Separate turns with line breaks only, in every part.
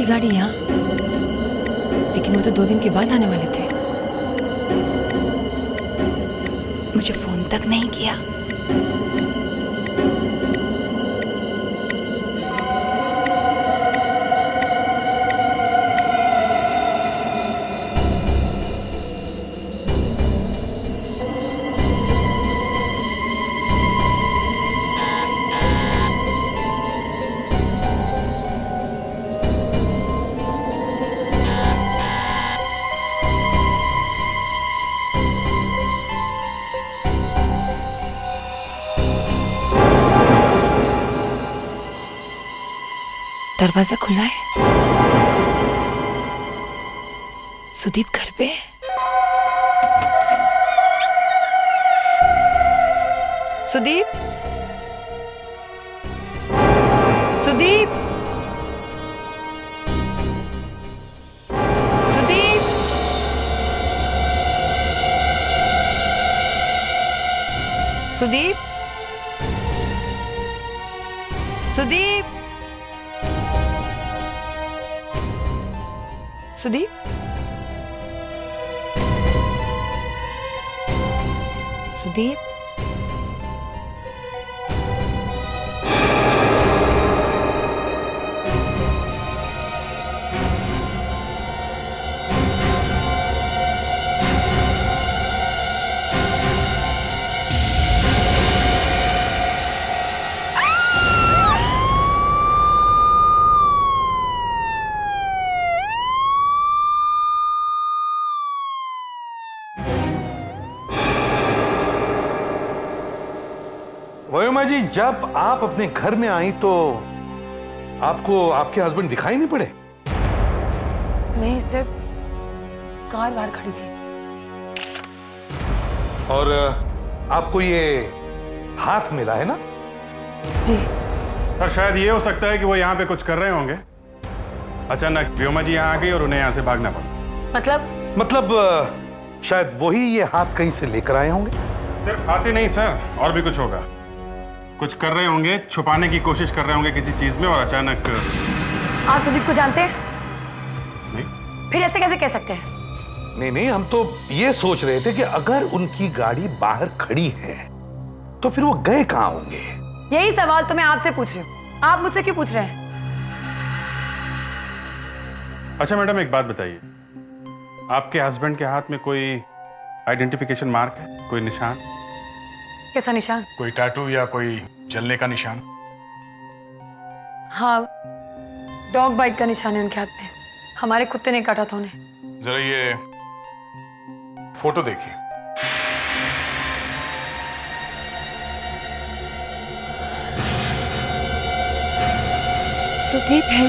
गाड़ी यहाँ, लेकिन वो तो 2 दिन के बाद आने वाले थे। मुझे फोन तक नहीं किया। दरवाजा खुला है। सुदीप घर पे है। सुदीप, सुदीप, सुदीप, सुदीप, सुदीप, सुदीप, सुदीप,
वयोमा जी, जब आप अपने घर में आई तो आपको आपके हस्बैंड दिखाई नहीं पड़े?
नहीं, सिर्फ कार बाहर खड़ी थी।
और आपको ये हाथ मिला है ना?
जी।
और शायद ये हो सकता है कि वो यहाँ पे कुछ कर रहे होंगे। अचानक व्योमा जी यहाँ आ गई और उन्हें यहाँ से भागना पड़ा।
मतलब शायद वही ये हाथ कहीं से लेकर आए होंगे।
सिर्फ हाथ ही नहीं सर, और भी कुछ होगा। कुछ कर रहे होंगे, छुपाने की कोशिश कर रहे होंगे किसी चीज में, और अचानक।
आप सुदीप को जानते हैं?
नहीं।
फिर ऐसे कैसे कह सकते हैं?
नहीं नहीं, हम तो ये सोच रहे थे कि अगर उनकी गाड़ी बाहर खड़ी है तो फिर वो गए कहाँ होंगे।
यही सवाल तो मैं आपसे पूछ रही हूँ, आप मुझसे क्यों पूछ रहे हैं?
अच्छा मैडम, एक बात बताइए, आपके हस्बैंड के हाथ में कोई आइडेंटिफिकेशन मार्क है, कोई निशान?
कैसा निशान?
कोई टैटू या कोई जलने का निशान?
हाँ, डॉग बाइट का निशान है उनके हाथ पे। हमारे कुत्ते ने काटा था उन्हें।
जरा ये फोटो देखिए।
सुदीप है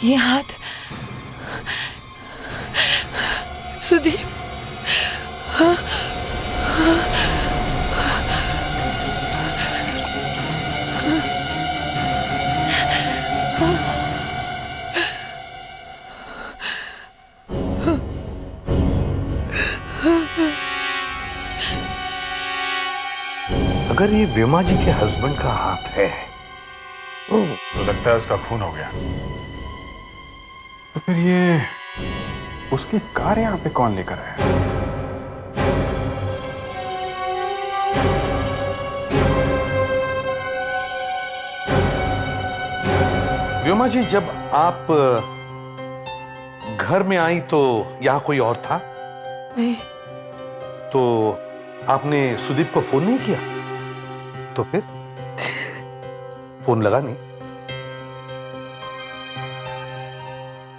ये हाथ सुदीप।
अगर ये व्योमा जी के हस्बैंड का हाथ है
तो लगता है उसका खून हो गया।
तो फिर ये उसकी कार यहाँ पे कौन लेकर आया?
व्योमा जी, जब आप घर में आई तो यहां कोई और था?
नहीं।
तो आपने सुदीप को फोन नहीं किया? तो फिर फोन लगा नहीं?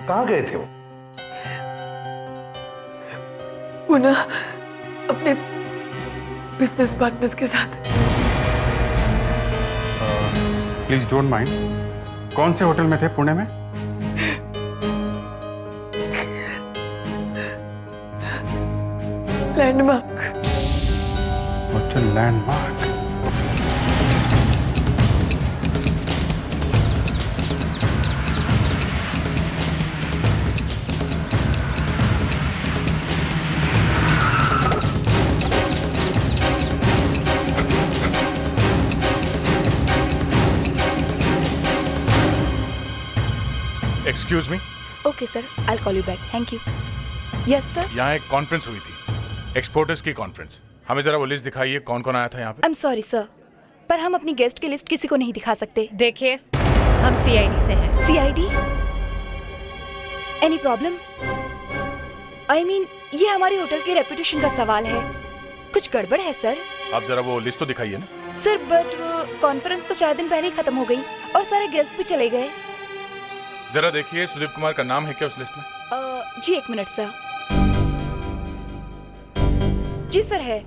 कहां गए थे
वो ना अपने बिजनेस पार्टनर्स के साथ।
प्लीज डोंट माइंड, कौन से होटल में थे पुणे में?
Landmark.
Hotel landmark.
Excuse me,
okay sir, I will call you back, thank you. Yes sir.
यहाँ एक कॉन्फ्रेंस हुई थी, एक्सपोर्टर्स की कॉन्फ्रेंस। हमें जरा वो लिस्ट दिखाइए, कौन कौन आया था यहाँ पे।
आई एम सॉरी सर, पर हम अपनी गेस्ट की लिस्ट किसी को नहीं दिखा सकते।
देखिए, हम सीआईडी से हैं।
CID? Any problem? I mean, ये हमारी होटल की रेपुटेशन का सवाल है। कुछ गड़बड़ है सर?
आप जरा वो लिस्ट तो दिखाइए ना।
सर बट कॉन्फ्रेंस तो 4 दिन पहले ही खत्म हो गई और सारे गेस्ट भी चले गए।
जरा देखिए, सुदीप कुमार का नाम है क्या उस लिस्ट में?
जी 1 मिनट सर। जी सर है,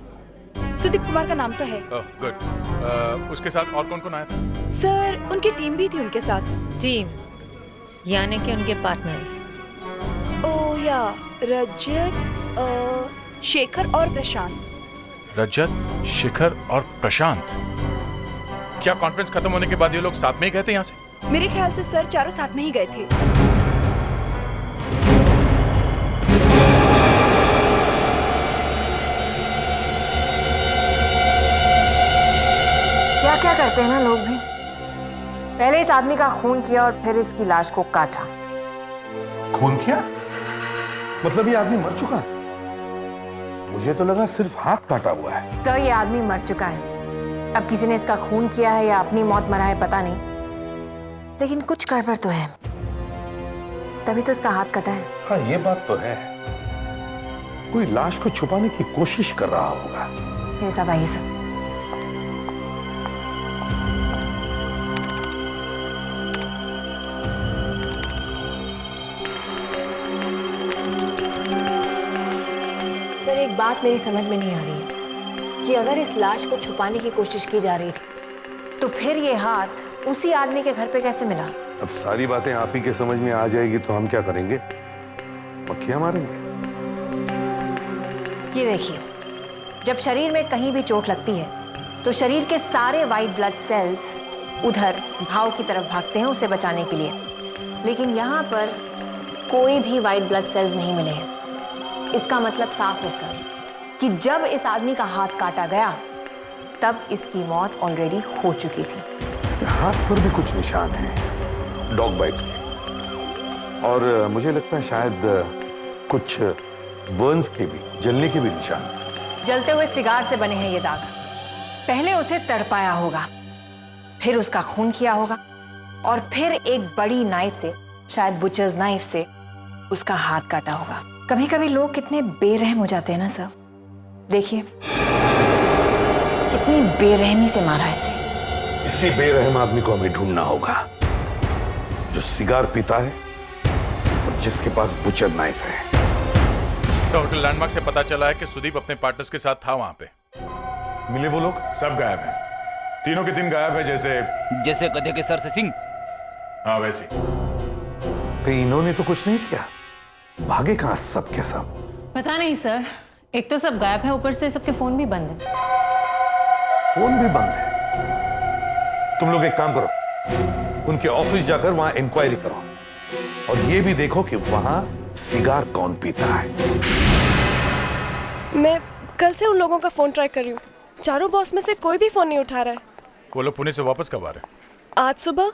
सुदीप कुमार का नाम तो है।
गुड। उसके साथ और कौन कौन आया था?
सर उनकी टीम भी थी उनके साथ।
टीम यानी कि उनके पार्टनर्स।
ओ या रजत, शेखर और प्रशांत।
रजत, शिखर और प्रशांत। क्या कॉन्फ्रेंस खत्म होने के बाद ये लोग साथ में ही गए थे यहाँ से?
मेरे ख्याल से सर चारों साथ में ही गए थे।
क्या क्या करते हैं ना लोग भी। पहले इस आदमी का खून किया और फिर इसकी लाश को काटा।
खून किया? मतलब ये आदमी मर चुका है? मुझे तो लगा सिर्फ हाथ काटा हुआ है।
सर ये आदमी मर चुका है। अब किसी ने इसका खून किया है या अपनी मौत मरा है पता नहीं, लेकिन कुछ गड़बड़ तो है, तभी तो इसका हाथ कटा है।
हाँ ये बात तो है, कोई लाश को छुपाने की कोशिश कर रहा होगा।
मेरे साथ आइए सर। सर एक बात मेरी समझ में नहीं आ रही है कि अगर इस लाश को छुपाने की कोशिश की जा रही थी तो फिर ये हाथ उसी आदमी के घर पे कैसे मिला?
अब सारी बातें आप ही के समझ में आ जाएगी तो हम क्या करेंगे? मक्खियां मारेंगे।
ये देखिए, जब शरीर में कहीं भी चोट लगती है तो शरीर के सारे वाइट ब्लड सेल्स उधर घाव की तरफ भागते हैं उसे बचाने के लिए, लेकिन यहाँ पर कोई भी वाइट ब्लड सेल्स नहीं मिले हैं। इसका मतलब साफ है सर कि जब इस आदमी का हाथ काटा गया तब इसकी मौत ऑलरेडी हो चुकी थी।
हाथ पर भी कुछ निशान हैं, डॉग बाइट्स के, और मुझे लगता है शायद कुछ बर्न्स के भी, जलने के भी निशान।
जलते हुए सिगार से बने हैं ये दाग। पहले उसे तड़पाया होगा, फिर उसका खून किया होगा और फिर एक बड़ी नाइफ से, शायद बुचर्स नाइफ से उसका हाथ काटा होगा। कभी कभी लोग कितने बेरहम हो जाते हैं ना सर। देखिए कितनी बेरहमी से मारा है इसे।
इसी बेरहम आदमी को हमें ढूंढना होगा जो सिगार पीता है और जिसके पास बुचर नाइफ है।
सर होटल लैंडमार्क से पता चला है कि सुदीप अपने पार्टनर्स के साथ था वहां पे।
मिले वो लोग?
सब गायब हैं, तीनों के तीन गायब है, जैसे
गधे के सर से सिंह।
हाँ वैसे।
कहीं इन्होंने तो कुछ नहीं किया? भागे कहां सब के सब?
पता नहीं सर, एक तो सब गायब है, ऊपर से सबके फोन भी बंद है।
फोन भी बंद है? तुम लोग एक काम करो, उनके ऑफिस जाकर वहां इंक्वायरी करो और ये भी देखो कि वहां सिगार कौन पीता है।
मैं कल से उन लोगों का फोन ट्राई कर रही हूँ, चारों बॉस में से कोई भी फोन नहीं उठा रहा है।
वो लोग पुणे से वापस कब आ रहे हैं?
आज सुबह।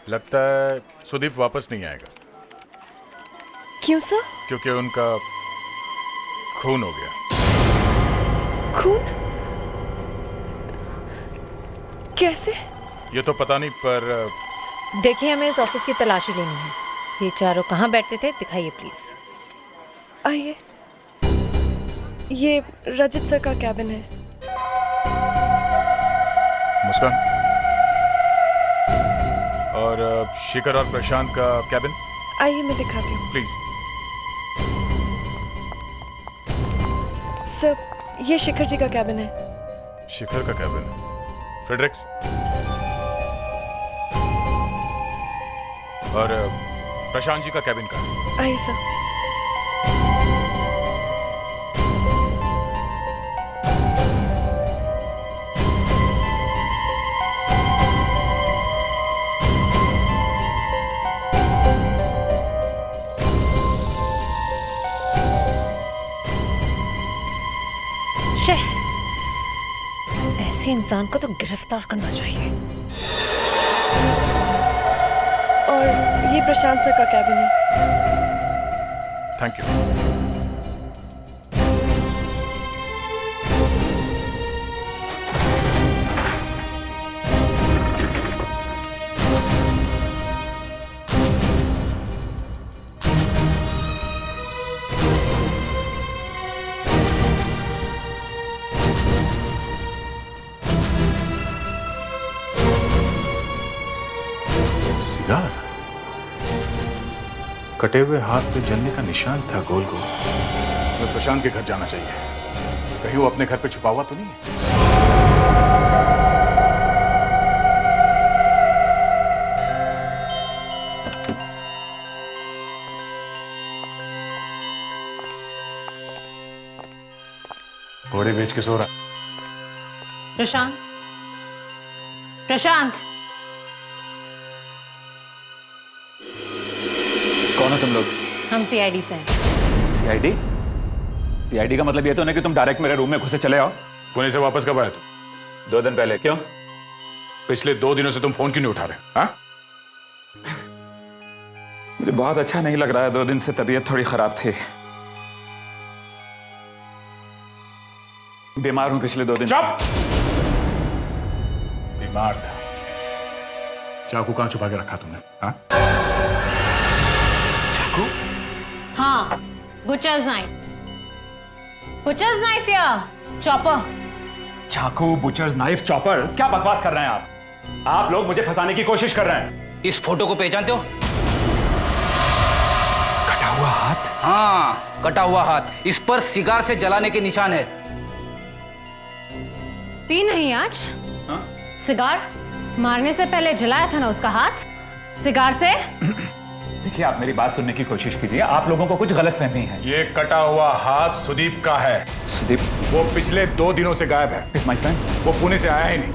लगता है सुदीप वापस नहीं आएगा।
क्यों सर?
क्योंकि उनका खून हो गया।
खून? कैसे?
ये तो पता नहीं, पर
देखिए हमें इस ऑफिस की तलाशी लेनी है। ये चारों कहाँ बैठते थे, दिखाइए प्लीज।
आइए, ये रजत सर का कैबिन है।
मुस्कान और शिखर और प्रशांत का कैबिन।
आइए मैं दिखाती हूँ।
प्लीज।
सर ये शिखर जी का कैबिन है।
शिखर का कैबिन। फ्रेडरिक्स और प्रशांत जी का कैबिन का।
आइए सर।
ऐसे इंसान को तो गिरफ्तार करना चाहिए।
और ये प्रशांत सर का कैबिन है।
Thank you. सिगार, कटे हुए हाथ पे जलने का निशान था गोल गोल। हमें प्रशांत के घर जाना चाहिए, कहीं वो अपने घर पे छुपा हुआ तो नहीं है। घोड़े बेच के सो रहा।
प्रशांत, प्रशांत,
कौन हो तुम लोग?
हम सीआईडी से हैं।
सीआईडी? सीआईडी का मतलब ये तो नहीं कि तुम डायरेक्ट मेरे रूम में घुसे चले आओ।
पुणे से वापस कब आया तुम?
2 दिन पहले। क्यों?
पिछले 2 दिनों से तुम फोन क्यों नहीं उठा रहे? हाँ?
मुझे बहुत अच्छा नहीं लग रहा है। 2 दिन से तबीयत थोड़ी खराब थी। बीमार हूं पिछले 2 दिन।
चुप! बीमार था। चाकू कहां छुपा के रखा तुमने? हाँ?
चाकू?
हाँ, बुचर्स नाइफ। बुचर्स नाइफ या चॉपर?
चाकू, बुचर्स नाइफ, चॉपर? क्या बकवास कर रहे हैं आप? आप लोग मुझे फंसाने की कोशिश कर रहे हैं।
इस फोटो को पहचानते हो?
कटा हुआ हाथ?
हाँ, कटा हुआ हाथ। इस पर सिगार से जलाने के निशान है।
पी नहीं आज?
हाँ?
सिगार मारने से पहले जलाया था ना उसका हाथ सिगार से।
देखिए, आप मेरी बात सुनने की कोशिश कीजिए। आप लोगों को कुछ गलतफहमी है।
ये कटा हुआ हाथ सुदीप का है।
सुदीप?
वो पिछले 2 दिनों से गायब है।
Is my friend?
वो पुणे से आया ही नहीं।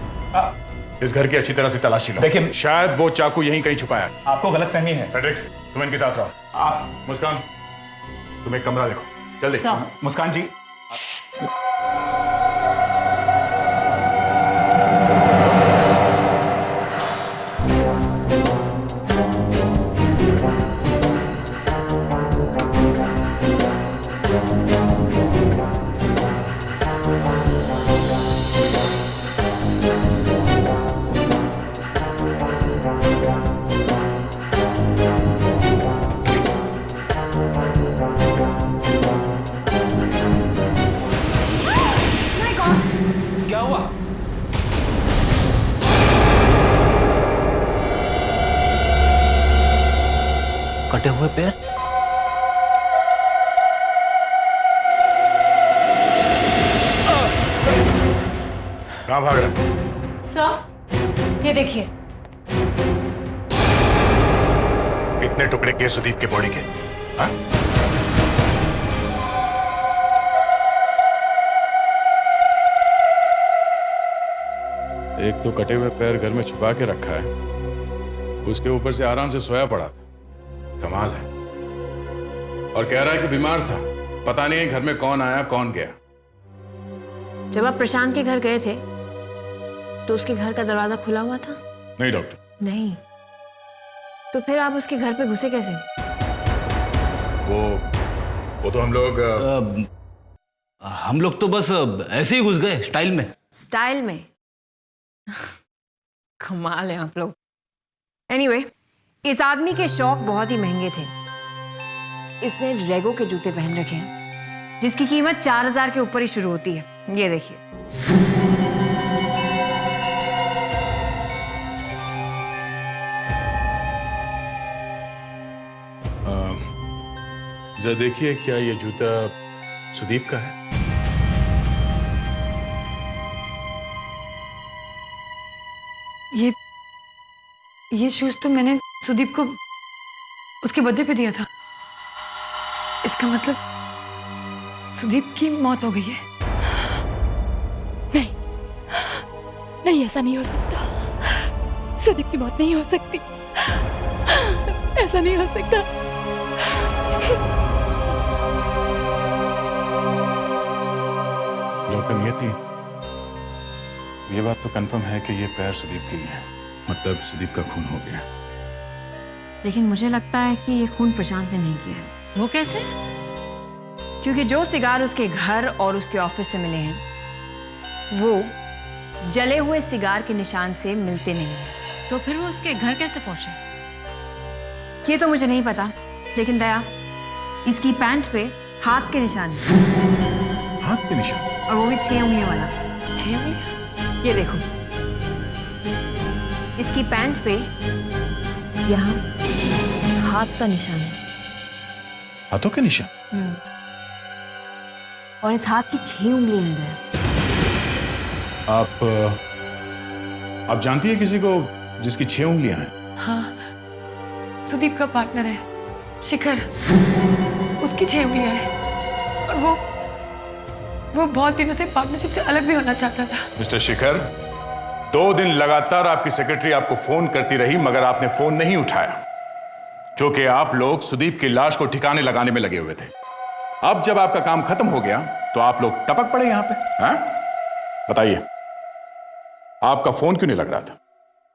इस घर की अच्छी तरह से तलाशी लो।
देखिए,
शायद वो चाकू यहीं कहीं छुपाया है।
आपको गलतफहमी है।
फ्रेडरिक्स, तुम इनके साथ रहो।
आप
मुस्कान, तुम एक कमरा देखो जल्दी।
मुस्कान जी,
क्या हुआ? कटे हुए पैर?
कहां भाग रहे?
सर, ये देखिए।
कितने टुकड़े किए सुदीप के बॉडी के? हाँ? एक तो कटे हुए पैर घर में छुपा के रखा है, उसके ऊपर से आराम से सोया पड़ा था। कमाल है। और कह रहा है कि बीमार था। पता नहीं घर में कौन आया कौन गया।
जब आप प्रशांत के घर गए थे तो उसके घर का दरवाजा खुला हुआ था?
नहीं डॉक्टर।
नहीं, तो फिर आप उसके घर पे घुसे कैसे?
वो तो
हम लोग तो बस ऐसे ही घुस गए स्टाइल में।
स्टाइल में? कमाल है आप लोग। एनीवे, इस आदमी के शौक बहुत ही महंगे थे। इसने रेगो के जूते पहन रखे हैं जिसकी कीमत 4000 के ऊपर ही शुरू होती है। ये देखिए।
जरा देखिए, क्या ये जूता सुदीप का है?
ये शूज तो मैंने सुदीप को उसके बर्थडे पे दिया था। इसका मतलब सुदीप की मौत हो गई है।
नहीं, नहीं, ऐसा नहीं हो सकता। सुदीप की मौत नहीं हो सकती। ऐसा नहीं हो सकता।
डॉक्टर नियति, ये बात तो कंफर्म है कि ये पैर सुदीप के ही है। मतलब सुदीप का खून हो गया।
लेकिन मुझे लगता है कि ये खून प्रशांत ने नहीं किया है।
वो कैसे?
क्योंकि जो सिगार उसके घर और उसके ऑफिस से मिले हैं वो जले हुए सिगार के निशान से मिलते नहीं हैं।
तो फिर वो उसके घर कैसे पहुंचे?
ये तो मुझे नहीं पता, लेकिन दया, इसकी पैंट पे हाथ के निशान हैं।
हाथ के निशान?
और वो भी 6 उंगलियों वाला।
6 उंगलियां?
ये देखो, इसकी पैंट पे यहाँ हाथ का निशान है।
हाथों के निशान?
और इस हाथ की 6 उंगलियां हैं दया।
आप जानती है किसी को जिसकी 6 उंगलियां हैं?
हाँ, सुदीप का पार्टनर है शिखर, उसकी 6 उंगलियां हैं और वो बहुत दिनों से पार्टनरशिप से अलग भी होना चाहता था।
मिस्टर शिखर, 2 दिन लगातार आपकी सेक्रेटरी आपको फोन करती रही मगर आपने फोन नहीं उठाया, क्योंकि आप लोग सुदीप की लाश को ठिकाने लगाने में लगे हुए थे। अब जब आपका काम खत्म हो गया तो आप लोग टपक पड़े यहां पे, हैं? बताइए, आपका फोन क्यों नहीं लग रहा था?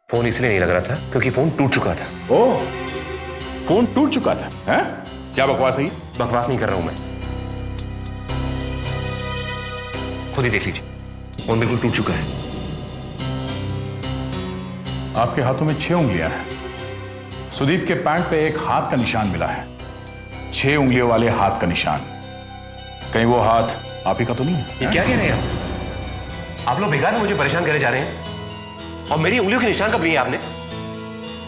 फोन इसलिए नहीं लग रहा था क्योंकि फोन टूट चुका था।
ओह, फोन टूट चुका था, हैं? क्या बकवास है ये?
बकवास नहीं कर रहा हूं मैं, खुद ही देख लीजिए, फोन बिल्कुल टूट चुका है।
आपके हाथों में 6 उंगलियां हैं। सुदीप के पैंट पे एक हाथ का निशान मिला है, 6 उंगलियों वाले हाथ का निशान। कहीं वो हाथ आप ही का तो नहीं है?
ये क्या कह रहे हैं आप लोग बेकार में मुझे परेशान करे जा रहे हैं। और मेरी उंगलियों के निशान कब लिए आपने?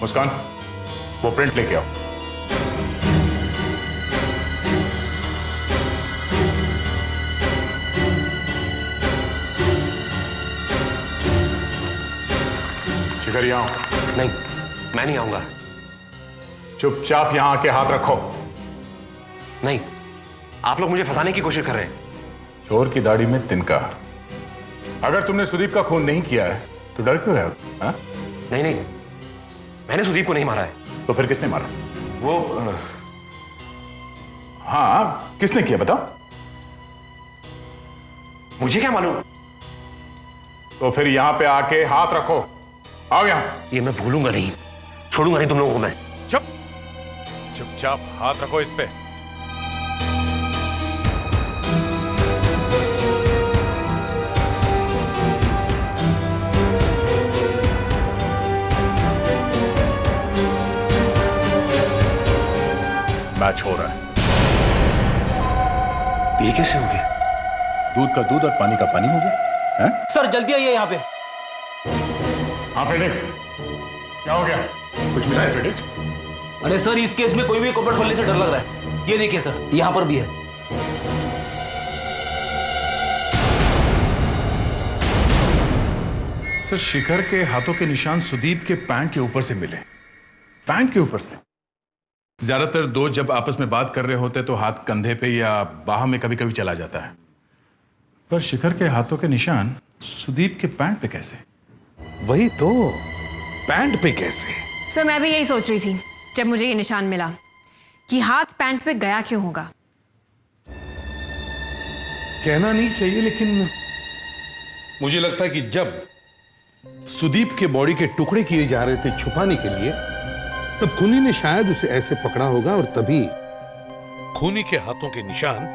मुस्कान, वो प्रिंट लेके आओ। शिखर, यहां आओ।
नहीं, मैं नहीं आऊंगा।
चुपचाप यहां आके हाथ रखो।
नहीं, आप लोग मुझे फंसाने की कोशिश कर रहे हैं।
चोर की दाढ़ी में तिनका। अगर तुमने सुदीप का खून नहीं किया है तो डर क्यों रहे हो? हाँ?
नहीं नहीं, मैंने सुदीप को नहीं मारा है।
तो फिर किसने मारा?
वो
हाँ, किसने किया बताओ?
मुझे क्या मालूम?
तो फिर यहां पे आके हाथ रखो। आओ यहां।
ये मैं भूलूंगा नहीं, छोड़ूंगा नहीं तुम लोगों को मैं।
चुपचाप हाथ रखो इस पे। मैच हो रहा है।
ये कैसे हो गया?
दूध का दूध और पानी का पानी हो गया है?
सर जल्दी आइए यहाँ पे।
हाँ फेडिक्स, क्या हो गया? कुछ मिला है फेडिक्स?
अरे सर, इस केस में कोई भी कपड़ खोलने से डर लग रहा है। ये देखिए सर, यहाँ पर भी है।
सर, शिखर के हाथों के निशान सुदीप के पैंट के ऊपर से मिले। पैंट के ऊपर से? ज्यादातर दोस्त जब आपस में बात कर रहे होते तो हाथ कंधे पे या बाह में कभी कभी चला जाता है, पर शिखर के हाथों के निशान सुदीप के पैंट पे कैसे?
वही तो, पैंट पे कैसे?
सर, मैं भी यही सोच रही थी जब मुझे ये निशान मिला कि हाथ पैंट पे गया क्यों होगा।
कहना नहीं चाहिए, लेकिन मुझे लगता है कि जब सुदीप के बॉडी के टुकड़े किए जा रहे थे छुपाने के लिए, तब खूनी ने शायद उसे ऐसे पकड़ा होगा और तभी खूनी के हाथों के निशान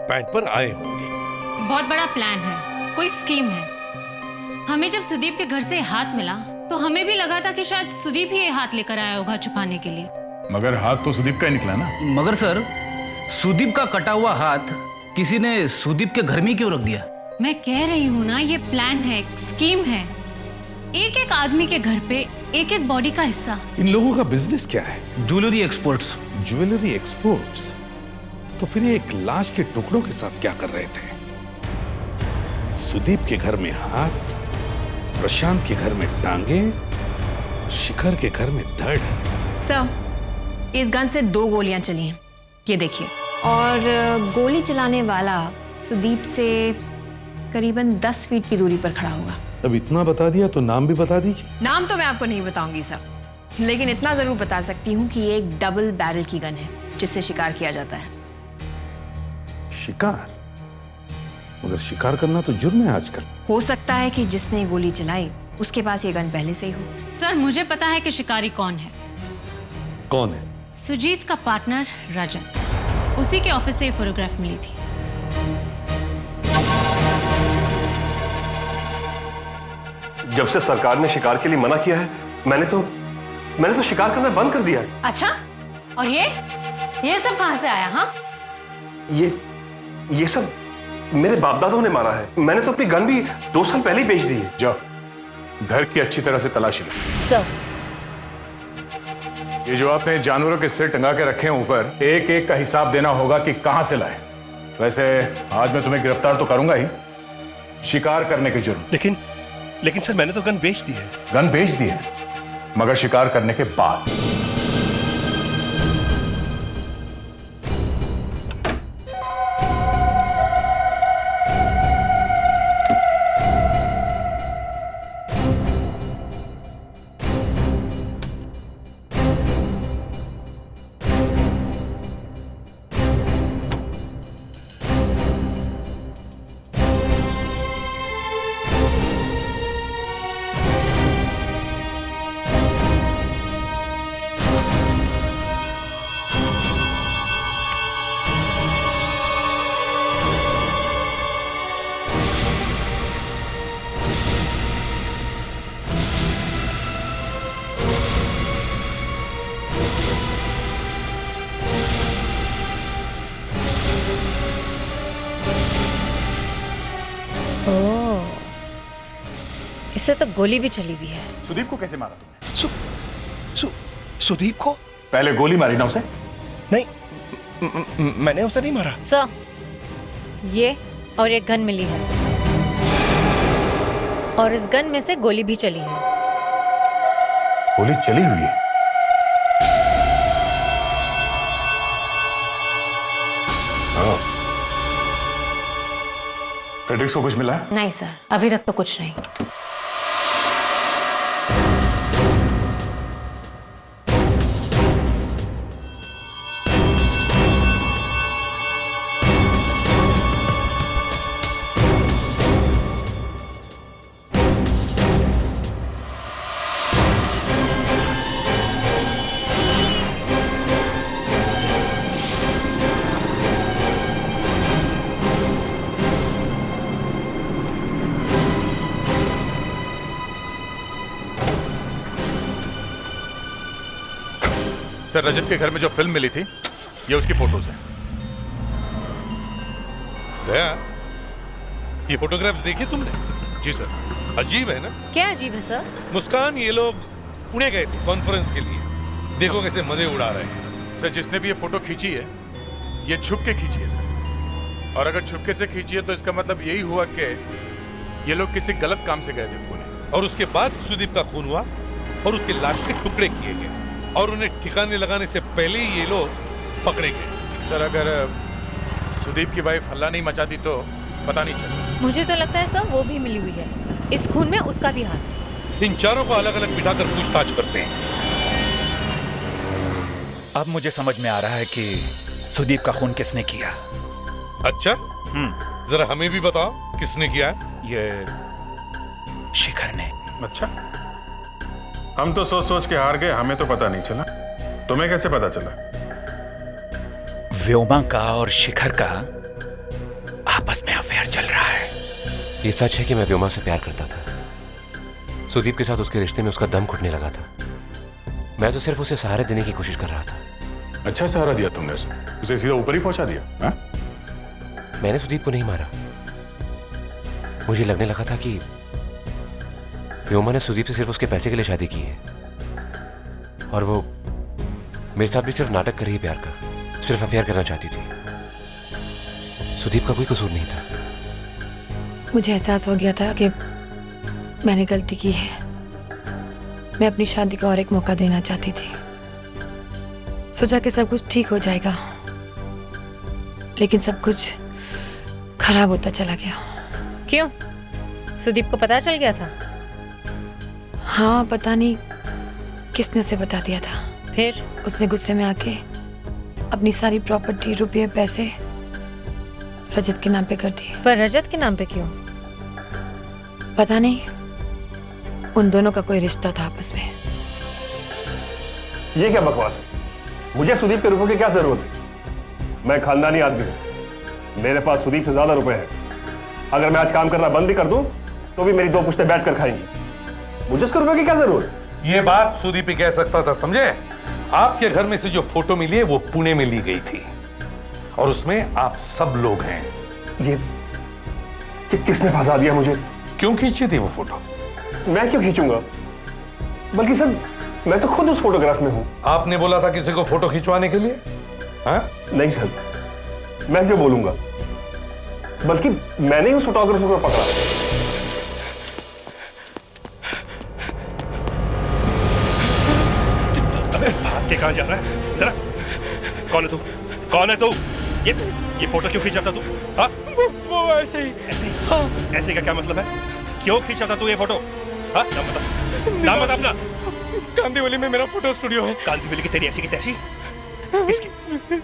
पैंट पर आए होंगे।
बहुत बड़ा प्लान है, कोई स्कीम है। हमें जब सुदीप के घर से हाथ मिला तो हमें भी लगा था कि शायद सुदीप ही ये हाथ लेकर आया होगा छुपाने के लिए।
मगर हाथ तो सुदीप का ही निकला ना।
मगर सर, सुदीप का कटा हुआ हाथ किसी ने सुदीप के घर में क्यों रख दिया?
मैं कह रही हूँ ना, ये प्लान है, स्कीम है। एक एक आदमी के घर पे एक एक बॉडी का हिस्सा।
इन लोगों का बिजनेस क्या है?
Jewellery exports.
Jewellery exports? तो फिर ये एक लाश के टुकड़ों के साथ क्या कर रहे थे? सुदीप के घर में हाथ, प्रशांत के घर में टांगे, शिखर के घर में धड़।
सर, इस गन से 2 गोलियां चली हैं, ये देखिए। और गोली चलाने वाला सुदीप से करीबन 10 फीट की दूरी पर खड़ा होगा।
अब इतना बता दिया तो नाम भी बता दीजिए।
नाम तो मैं आपको नहीं बताऊंगी सर, लेकिन इतना जरूर बता सकती हूँ कि ये एक डबल बैरल की गन है जिससे शिकार किया जाता है।
शिकार? मगर शिकार करना तो जुर्म है आजकल।
हो सकता है कि जिसने ये गोली चलाई उसके पास ये गन पहले से ही हो।
सर, मुझे पता है कि शिकारी कौन है।
कौन है?
सुजीत का पार्टनर रजत, उसी के ऑफिस से ये फोटोग्राफ मिली थी।
जब से सरकार ने शिकार के लिए मना किया है, मैंने तो शिकार करना बंद कर दिया है।
अच्छा, और ये सब कहां से आया? हाँ,
ये सब मेरे बाप दादों ने मारा है। मैंने तो अपनी गन भी 2 साल पहले ही बेच दी है।
जाओ, घर की अच्छी तरह से तलाशी लो।
सर,
ये जो आपने जानवरों के सिर टंगा के रखे हैं ऊपर, एक एक का हिसाब देना होगा कि कहां से लाए। वैसे आज मैं तुम्हें गिरफ्तार तो करूंगा ही, शिकार करने के जुर्म।
लेकिन सर, मैंने तो गन बेच दी है।
गन बेच दी है, मगर शिकार करने के बाद।
इससे तो गोली भी चली हुई है।
सुदीप को कैसे मारा तुमने?
सुदीप को?
पहले गोली मारी ना उसे?
नहीं, मैंने उसे नहीं मारा।
सर, ये और एक गन मिली है, और इस गन में से गोली भी चली है।
गोली चली हुई है? फ्रेडरिक्स को कुछ मिला है?
नहीं सर, अभी तक तो कुछ नहीं।
सर, रजत के घर में जो फिल्म मिली थी, ये उसकी फोटोज है।
दया, ये फोटोग्राफ्स देखी तुमने? जी सर। अजीब है ना?
क्या अजीब है सर?
मुस्कान, ये लोग पुणे गए थे कॉन्फ्रेंस के लिए। देखो कैसे मजे उड़ा रहे हैं।
सर, जिसने भी ये फोटो खींची है, ये छुप के खींची है सर। और अगर छुपके से खींची है तो इसका मतलब यही हुआ कि ये लोग किसी गलत काम से गए थे पुणे।
और उसके बाद सुदीप का खून हुआ और उसके लाश के टुकड़े किए गए और उन्हें ठिकाने लगाने से पहले ही ये लोग पकड़े गए।
सर, अगर सुदीप की वाइफ हल्ला नहीं मचाती तो पता नहीं चला।
मुझे तो लगता है सर, वो भी मिली हुई है। इस खून में उसका भी हाथ है।
इन चारों को अलग अलग बिठाकर पूछताछ करते हैं।
अब मुझे समझ में आ रहा है कि सुदीप का खून किसने किया।
अच्छा, जरा हमें भी बताओ, किसने किया?
ये शिखर ने।
अच्छा, हम तो सोच सोच के हार गए, हमें तो पता नहीं चला। तुम्हें कैसे पता चला?
व्योमा का और शिखर का आपस में अफेयर चल रहा है।
ये सच है कि मैं व्योमा से प्यार करता था। सुदीप के साथ उसके रिश्ते में उसका दम घुटने लगा था। मैं तो सिर्फ उसे सहारे देने की कोशिश कर रहा था।
अच्छा सहारा दिया तुमने उसे सीधा ऊपर ही पहुंचा दिया। हा?
मैंने सुदीप को नहीं मारा। मुझे लगने लगा था कि व्योमा ने सुदीप से सिर्फ उसके पैसे के लिए शादी की है, और वो मेरे साथ भी सिर्फ नाटक कर रही है प्यार का, सिर्फ अफेयर करना चाहती थी। सुदीप का कोई कसूर नहीं था।
मुझे एहसास हो गया था कि मैंने गलती की है। मैं अपनी शादी को और एक मौका देना चाहती थी। सोचा कि सब कुछ ठीक हो जाएगा, लेकिन सब कुछ खराब होता चला गया।
क्यों? सुदीप को पता चल गया था?
हाँ, पता नहीं किसने उसे बता दिया था।
फिर
उसने गुस्से में आके अपनी सारी प्रॉपर्टी, रुपये, पैसे रजत के नाम पे कर दिए।
पर रजत के नाम पे क्यों?
पता नहीं, उन दोनों का कोई रिश्ता था आपस में।
ये क्या बकवास?
मुझे सुदीप के रुपयों की क्या जरूरत है? मैं खानदानी आदमी हूं, मेरे पास सुदीप से ज्यादा रुपए हैं। अगर मैं आज काम करना बंद भी कर दूं तो भी मेरी 2 पुश्ते बैठ कर खाएंगी। मुझे उसके रुपयों की क्या जरूरत?
ये बात सुदीप ही कह सकता था, समझे? आपके घर में से जो फोटो मिली है वो पुणे में ली गई थी और उसमें आप सब लोग हैं।
ये किसने फंसा दिया मुझे?
क्यों खींची थी वो फोटो?
मैं क्यों खींचूंगा? बल्कि सर मैं तो खुद उस फोटोग्राफ में हूं।
आपने बोला था किसी को फोटो खिंचवाने के लिए? हाँ?
नहीं सर, मैं क्यों बोलूंगा, बल्कि मैंने ही उस फोटोग्राफर को पकड़ा।
अबे भाग के कहां जा रहा है? जरा कौन है तू? कौन है तू? ये फोटो क्यों खींचा था तू? हाँ?
वो ऐसे ही।
ऐसे ही? हाँ। ऐसे का क्या मतलब है? क्यों खींचा था तू ये फोटो? हाँ? नाम बता अपना।
कांदीवली में मेरा फोटो स्टूडियो है।
कांदीवली की तेरी ऐसी की तैसी?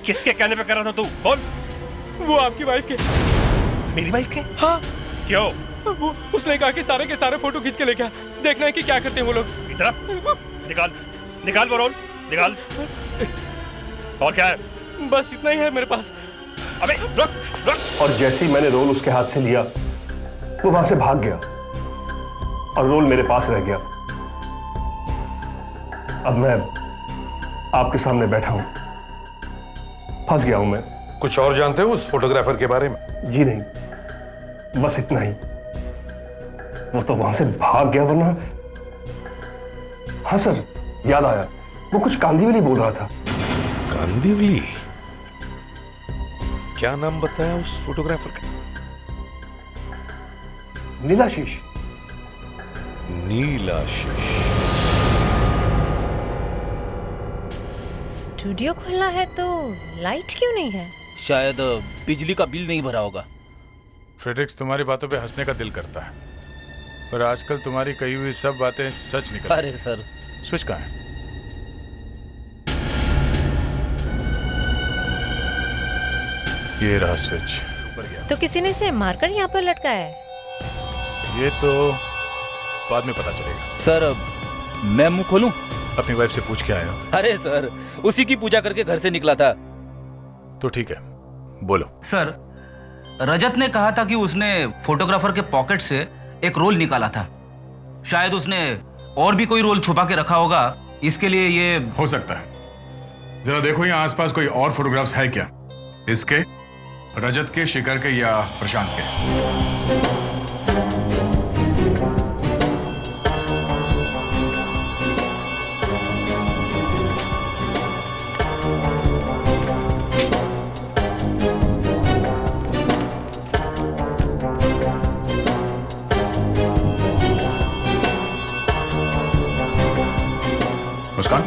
किसके कहने पे कर रहा था तू? बोल।
वो आपकी वाइफ के।
मेरी वाइफ के?
हाँ।
क्यों?
वो उसने कहा कि सारे के सारे फोटो खींच के लेके आ, देखना है कि क्या करते हैं वो लोग।
इधर निकाल, निकाल वो रोल, निकाल। और क्या है?
बस इतना ही है मेरे पास।
अबे रुक।
और जैसे ही मैंने रोल उसके हाथ से लिया वो वहां से भाग गया और रोल मेरे पास रह गया। अब मैं आपके सामने बैठा हूं, फंस गया हूं मैं।
कुछ और जानते हो उस फोटोग्राफर के बारे में?
जी नहीं, बस इतना ही। वो तो वहां से भाग गया, वरना हाँ सर याद आया, वो कुछ कांदीवली बोल रहा था।
कांदीवली? क्या नाम बताया उस फोटोग्राफर का?
नीलाशीष।
नीलाशीष।
स्टूडियो खुला है तो लाइट क्यों नहीं है?
शायद बिजली का बिल नहीं भरा होगा।
फ्रेडरिक्स, तुम्हारी बातों पे हंसने का दिल करता है, पर आजकल तुम्हारी कही हुई सब बातें सच निकल।
अरे सर,
स्विच कहाँ है? ये रहा स्विच। ऊपर गया।
तो किसी ने इसे मारकर यहाँ पर लटकाया है?
ये तो बाद में पता चलेगा।
सर मैं मुंह खोलूं?
अपनी वाइफ से पूछ के आया हो?
अरे सर, उसी की पूजा करके घर से निकला था।
तो ठीक है, बोलो।
सर, रजत ने कहा था कि उसने फोटोग्राफर के पॉकेट से एक रोल निकाला था। शायद उसने और भी कोई रोल छुपा के रखा होगा, इसके लिए ये
हो सकता है। जरा देखो यहाँ आसपास कोई और फोटोग्राफ्स है क्या? इसके, रजत के, शिखर के या प्रशांत के? मुस्कान,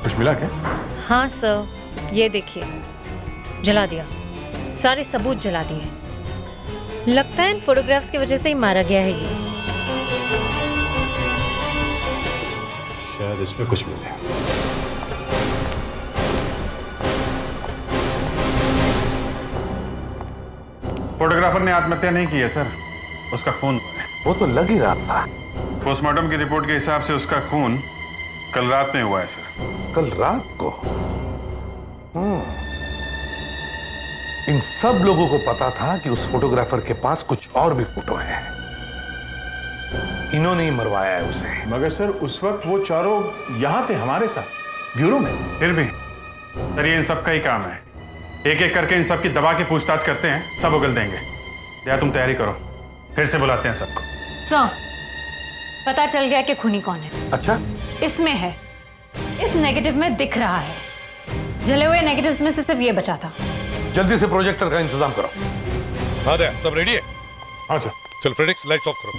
कुछ मिला क्या?
हाँ सर, ये देखिए, जला दिया, सारे सबूत जला दिए। लगता है इन फोटोग्राफ्स की वजह से ही मारा गया है ये।
शायद इसमें कुछ मिले।
फोटोग्राफर ने आत्महत्या नहीं की है सर, उसका खून है।
वो तो लग ही रहा था।
पोस्टमार्टम की रिपोर्ट के हिसाब से उसका खून कल रात में हुआ है सर।
कल रात को? इन सब लोगों को पता था कि उस फोटोग्राफर के पास कुछ और भी फोटो है। इन्होंने ही मरवाया है उसे।
मगर सर उस वक्त वो चारों यहां थे हमारे साथ ब्यूरो में।
फिर भी सर ये इन सब का ही काम है, एक एक करके इन सब की दबा के पूछताछ करते हैं, सब उगल देंगे। या तुम तैयारी करो, फिर से बुलाते हैं सबको।
सर, पता चल गया कि खूनी कौन है।
अच्छा?
इसमें है, इस नेगेटिव में दिख रहा है। जले हुए नेगेटिव्स में से सिर्फ ये बचा था।
जल्दी से प्रोजेक्टर का इंतजाम करो। हाँ दया, सब रेडी है?
हाँ सर।
चल फ्रेडिक्स, लाइट्स ऑफ करो।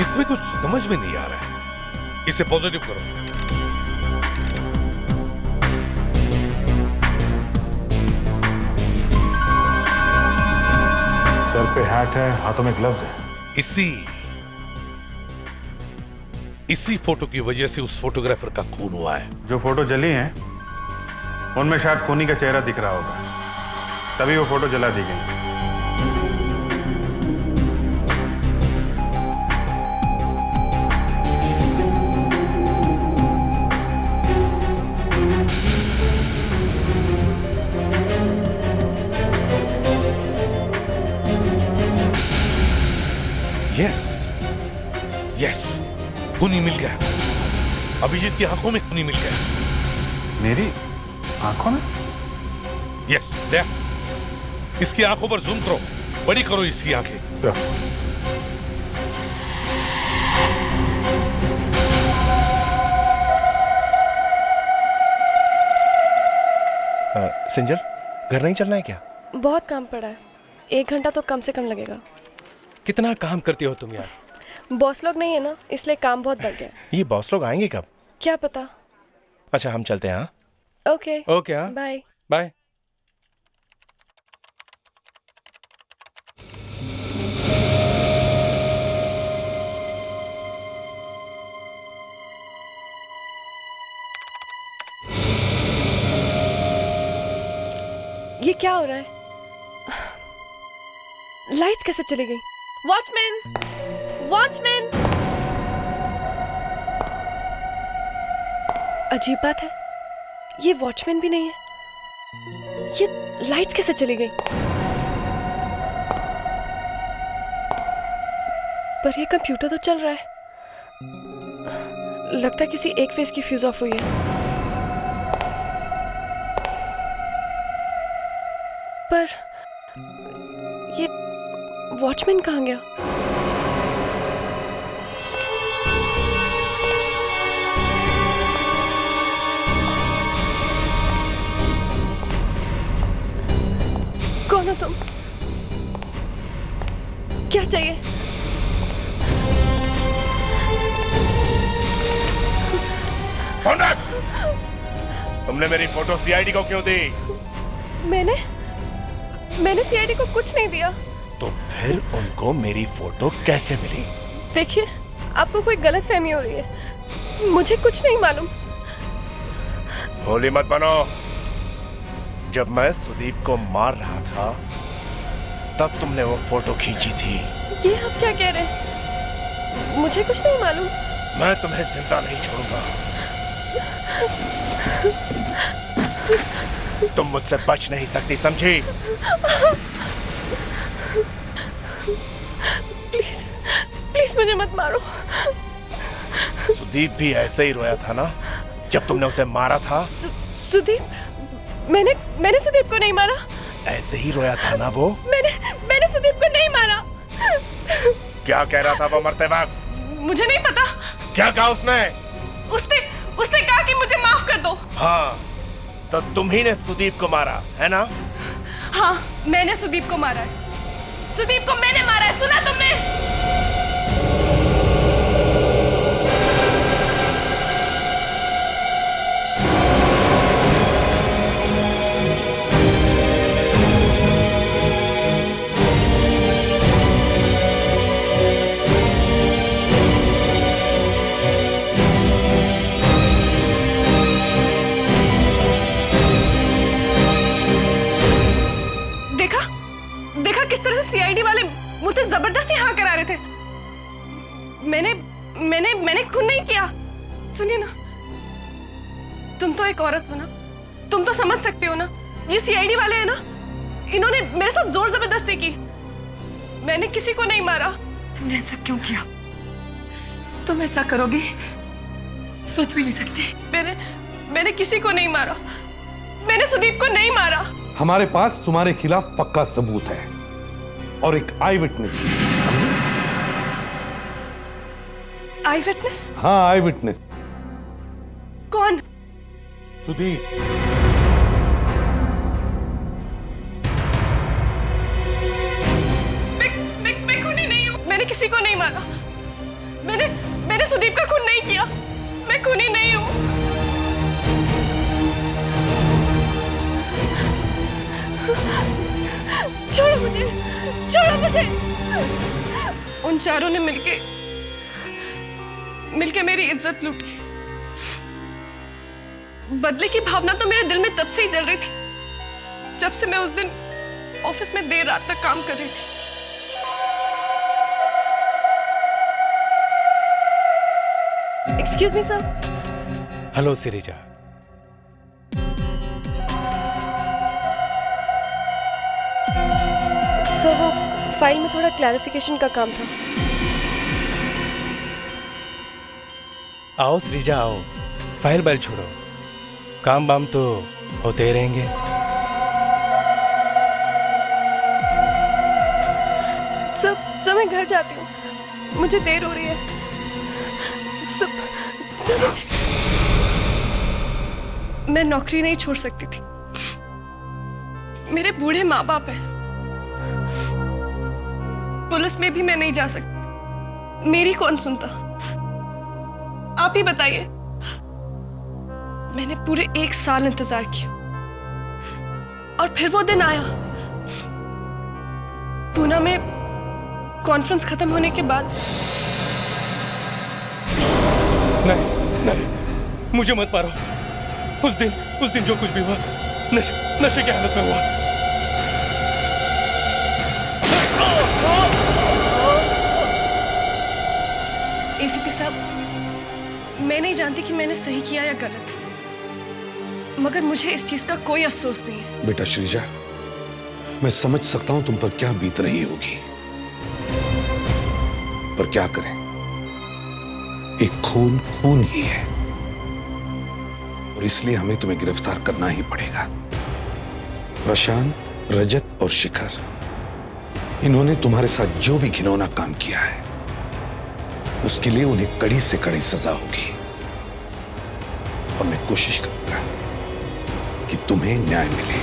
इसमें कुछ समझ में नहीं आ रहा है, इसे पॉजिटिव करो।
सर पे हैट है, हाथों में ग्लव्स है।
इसी फोटो की वजह से उस फोटोग्राफर का खून हुआ है।
जो फोटो जली हैं, उनमें शायद खूनी का चेहरा दिख रहा होगा, तभी वो फोटो जला दी गई।
खूनी मिल गया। अभिजीत की आंखों में खूनी मिल गया।
मेरी आंखों में?
यस, देख, इसकी आंखों पर जूम करो, बड़ी करो इसकी आंखें।
सिंजल, घर नहीं चलना है क्या?
बहुत काम पड़ा है, 1 घंटा तो कम से कम लगेगा।
कितना काम करती हो तुम यार?
बॉस लोग नहीं है ना, इसलिए काम बहुत बढ़ गया है।
ये बॉस लोग आएंगे कब?
क्या पता।
अच्छा, हम चलते हैं। हाँ,
ओके
ओके, हाँ,
बाय
बाय।
ये क्या हो रहा है? लाइट्स कैसे चली गई? Watchman, watchman! अजीब बात है, ये वॉचमैन भी नहीं है। ये लाइट्स कैसे चली गई? पर ये कंप्यूटर तो चल रहा है। लगता है किसी एक फेस की फ्यूज ऑफ हुई है। पर ये वॉचमैन कहाँ गया? कौन हो तुम? क्या चाहिए?
तुमने मेरी फोटो सीआईडी को क्यों दी?
मैंने सीआईडी को कुछ नहीं दिया।
तो फिर उनको मेरी फोटो कैसे मिली?
देखिए, आपको कोई गलतफहमी हो रही है। मुझे कुछ नहीं मालूम।
भोली मत बनो। जब मैं सुदीप को मार रहा था, तब तुमने वो फोटो खींची थी।
ये आप क्या कह रहे हैं? मुझे कुछ नहीं मालूम।
मैं तुम्हें जिंदा नहीं छोड़ूंगा। तुम मुझसे बच नहीं सकती, समझी?
प्लीज, प्लीज मुझे मत मारो।
सुदीप भी ऐसे ही रोया था ना, जब तुमने उसे मारा था?
सुदीप? मैंने सुदीप को नहीं मारा।
ऐसे ही रोया था ना वो?
मैंने सुदीप को नहीं मारा।
क्या कह रहा था वो मरते वक्त?
मुझे नहीं पता।
क्या कहा उसने?
उसने कहा कि मुझे माफ कर दो।
हाँ, तो तुम ही ने सुदीप को मारा है ना?
हाँ, मैंने सुदीप को मारा है। सुदीप को मैंने मारा है, सुना तुमने? देखा किस तरह से सीआईडी वाले मुझे जबरदस्ती हाँ करा रहे थे। मैंने खून नहीं किया। सुनिए ना, तुम तो एक औरत हो ना, तुम तो समझ सकते हो ना। ये सीआईडी वाले हैं ना, इन्होंने मेरे साथ जोर जबरदस्ती की। मैंने किसी को नहीं मारा।
तुमने ऐसा क्यों किया? तुम ऐसा करोगी सोच भी नहीं सकती।
मैंने किसी को नहीं मारा। मैंने सुदीप को नहीं मारा।
हमारे पास तुम्हारे खिलाफ पक्का सबूत है और एक आई विटनेस।
आई विटनेस?
हाँ, आई विटनेस।
कौन?
सुदीप।
मैं खूनी नहीं हूँ। मैंने किसी को नहीं मारा। मैंने सुदीप का खून नहीं किया। मैं खूनी नहीं हूँ। छोड़ो मुझे, छोड़ो मुझे। उन चारों ने मिलके मेरी इज्जत लूटी। बदले की भावना तो मेरे दिल में तब से ही जल रही थी, जब से मैं उस दिन ऑफिस में देर रात तक काम कर रही थी। Excuse me sir.
Hello Sirija.
Sir, वो फाइल में थोड़ा क्लैरिफिकेशन का काम था।
आओ श्रीजा आओ, फाइल बैल छोड़ो, काम वाम तो होते ही रहेंगे।
सब मैं घर जाती हूँ, मुझे देर हो रही है। सब मैं नौकरी नहीं छोड़ सकती थी, मेरे बूढ़े माँ बाप हैं, पुलिस में भी मैं नहीं जा सकती, मेरी कौन सुनता? आप ही बताइए। मैंने पूरे 1 साल इंतजार किया और फिर वो दिन आया। पूना में कॉन्फ्रेंस खत्म होने के बाद।
नहीं, मुझे मत मारो। उस दिन जो कुछ भी हुआ नशे की हालत में हुआ।
एसीपी साहब, मैं नहीं जानती कि मैंने सही किया या गलत, मगर मुझे इस चीज का कोई अफसोस नहीं है।
बेटा श्रीजा, मैं समझ सकता हूं तुम पर क्या बीत रही होगी, पर क्या करें, एक खून ही है और इसलिए हमें तुम्हें गिरफ्तार करना ही पड़ेगा। प्रशांत, रजत और शिखर, इन्होंने तुम्हारे साथ जो भी घिनौना काम किया है उसके लिए उन्हें कड़ी से कड़ी सजा होगी और मैं कोशिश करूंगा कि तुम्हें न्याय मिले।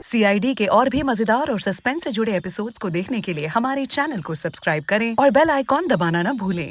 CID के और भी मजेदार और सस्पेंस से जुड़े एपिसोड्स को देखने के लिए हमारे चैनल को सब्सक्राइब करें और बेल आइकॉन दबाना ना भूलें।